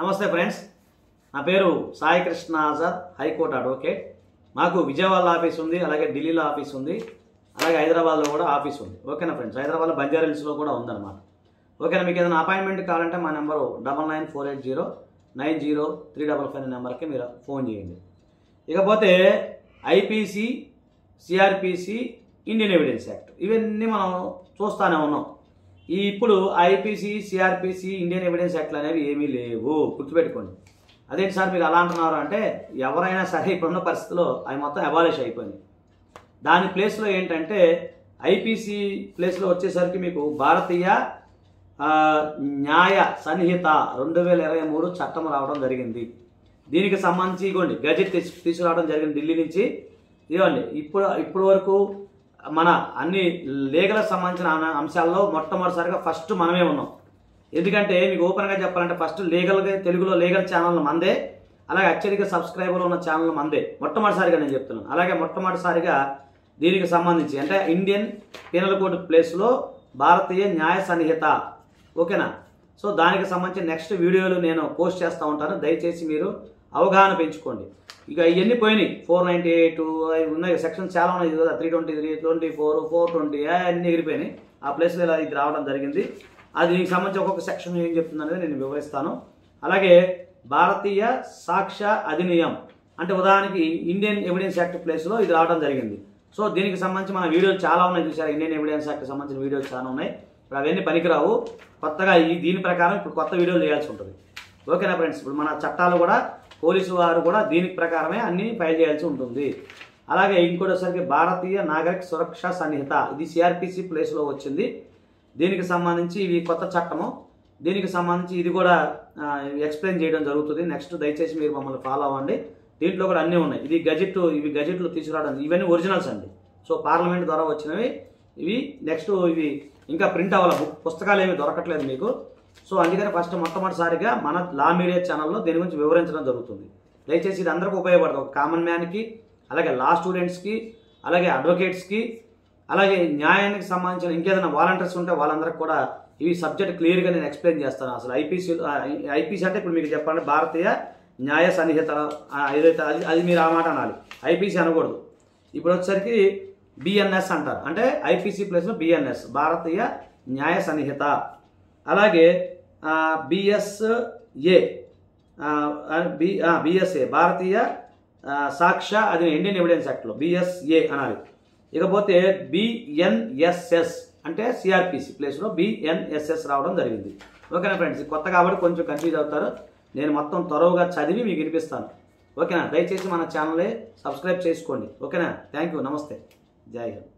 నమస్తే ఫ్రెండ్స్, నా పేరు సాయి కృష్ణ ఆజాద్, హైకోర్టు అడ్వకేట్. మాకు విజయవాడలో ఆఫీస్ ఉంది, అలాగే ఢిల్లీలో ఆఫీస్ ఉంది, అలాగే హైదరాబాద్లో కూడా ఆఫీస్ ఉంది. ఓకేనా ఫ్రెండ్స్, హైదరాబాద్లో బంజారా హిల్స్లో కూడా ఉందన్నమాట. ఓకేనా, మీకు ఏదైనా అపాయింట్మెంట్ కావాలంటే మా నెంబరు 9948090355 నెంబర్కి మీరు ఫోన్ చేయండి. ఇకపోతే IPC, CrPC, Indian evidence act ఇవన్నీ మనం చూస్తూనే ఉన్నాం. ఇప్పుడు ఐపీసీ, సిఆర్పిసి, ఇండియన్ ఎవిడెన్స్ యాక్ట్లు అనేవి ఏమీ లేవు, గుర్తుపెట్టుకోండి. అదేంటి సార్ మీరు అలా అంటున్నారు అంటే, ఎవరైనా సరే ఇప్పుడున్న పరిస్థితిలో అవి మొత్తం అబాలిష్ అయిపోయింది. దాని ప్లేస్లో ఏంటంటే ఐపీసీ ప్లేస్లో వచ్చేసరికి మీకు భారతీయ న్యాయ సంహిత 2023 చట్టం రావడం జరిగింది. దీనికి సంబంధించి ఇవ్వండి గజెట్ తీసుకురావడం జరిగింది ఢిల్లీ నుంచి. ఇవ్వండి ఇప్పుడు వరకు మన అన్ని లీగల్కి సంబంధించిన అంశాల్లో మొట్టమొదటిసారిగా ఫస్ట్ మనమే ఉన్నాం. ఎందుకంటే మీకు ఓపెన్గా చెప్పాలంటే ఫస్ట్ లీగల్గా తెలుగులో లీగల్ ఛానల్ మందే, అలాగే అత్యధిక సబ్స్క్రైబర్లు ఉన్న ఛానల్ మందే మొట్టమొదటిసారిగా నేను చెప్తున్నాను. అలాగే మొట్టమొదటిసారిగా దీనికి సంబంధించి అంటే ఇండియన్ పీనల్ కోడ్ ప్లేస్లో భారతీయ న్యాయ సంహిత. ఓకేనా, సో దానికి సంబంధించి నెక్స్ట్ వీడియోలు నేను పోస్ట్ చేస్తూ ఉంటాను, దయచేసి మీరు అవగాహన పెంచుకోండి. ఇక ఇవన్నీ పోయినాయి, 498 ఉన్నాయి, సెక్షన్స్ చాలా ఉన్నాయి కదా, 323, 24, 420 అన్నీ ఎగిరిపోయినాయి. ఆ ప్లేస్లో ఇలా ఇది రావడం జరిగింది. అది దీనికి సంబంధించి ఒక్కొక్క సెక్షన్ ఏం చెప్తుంది అనేది నేను వివరిస్తాను. అలాగే భారతీయ సాక్ష్య అధినియం అంటే ఉదాహరణకి ఇండియన్ ఎవిడెన్స్ యాక్ట్ ప్లేస్లో ఇది రావడం జరిగింది. సో దీనికి సంబంధించి మన వీడియోలు చాలా ఉన్నాయి చూసారు, ఇండియన్ ఎవిడెన్స్ యాక్ట్ సంబంధించిన వీడియోలు చాలా ఉన్నాయి. ఇప్పుడు అవన్నీ పనికిరావు, కొత్తగా దీని ప్రకారం ఇప్పుడు కొత్త వీడియోలు చేయాల్సి ఉంటుంది. ఓకేనా ఫ్రెండ్స్, ఇప్పుడు మన చట్టాలు కూడా పోలీసు వారు కూడా దీని ప్రకారమే అన్ని ఫైల్ చేయాల్సి ఉంటుంది. అలాగే ఇంకోటిసరికి భారతీయ నాగరిక సురక్ష సంహిత, ఇది సిఆర్పిసి ప్లేస్లో వచ్చింది. దీనికి సంబంధించి ఇవి కొత్త చట్టము, దీనికి సంబంధించి ఇది కూడా ఎక్స్ప్లెయిన్ చేయడం జరుగుతుంది. నెక్స్ట్ దయచేసి మీరు మమ్మల్ని ఫాలో అవ్వండి. దీంట్లో కూడా అన్నీ ఉన్నాయి. ఇవి గజెట్లు తీసుకురావడం, ఇవన్నీ ఒరిజినల్స్ అండి. సో పార్లమెంట్ ద్వారా వచ్చినవి ఇవి. నెక్స్ట్ ఇవి ఇంకా ప్రింట్ అవ్వాలి, పుస్తకాలు ఏమి దొరకట్లేదు మీకు. సో అందుకని ఫస్ట్ మొట్టమొదటిసారిగా మన లా మీడియా ఛానల్లో దీని గురించి వివరించడం జరుగుతుంది. దయచేసి ఇది అందరికీ ఉపయోగపడుతుంది, ఒక కామన్ మ్యాన్కి, అలాగే లా స్టూడెంట్స్కి, అలాగే అడ్వకేట్స్కి, అలాగే న్యాయానికి సంబంధించిన ఇంకేదైనా వాలంటీర్స్ ఉంటే వాళ్ళందరికీ కూడా ఇవి సబ్జెక్ట్ క్లియర్గా నేను ఎక్స్ప్లెయిన్ చేస్తాను. అసలు ఐపీసీ అంటే ఇప్పుడు మీకు చెప్పాలంటే భారతీయ న్యాయ సన్నిహిత ఏదైతే అది మీరు ఆ మాట అనాలి, ఐపీసీ అనకూడదు. ఇప్పుడు వచ్చేసరికి బిఎన్ఎస్ అంటారు, అంటే ఐపీసీ ప్లేస్లో బిఎన్ఎస్ భారతీయ న్యాయ సన్నిహిత. అలాగే బిఎస్ఏ భారతీయ సాక్ష్య అది ఇండియన్ ఎవిడెన్స్ యాక్ట్లో బిఎస్ఏ అనాలి. ఇకపోతే బిఎన్ఎస్ఎస్ అంటే సిఆర్పిసి ప్లేస్లో బిఎన్ఎస్ఎస్ రావడం జరిగింది. ఓకేనా ఫ్రెండ్స్, కొత్త కాబట్టి కొంచెం కన్ఫ్యూజ్ అవుతారు. నేను మొత్తం త్వరగా చదివి మీకు వినిపిస్తాను. ఓకేనా, దయచేసి మన ఛానల్ని సబ్స్క్రైబ్ చేసుకోండి. ఓకేనా, థ్యాంక్ యూ, నమస్తే, జై హింద్.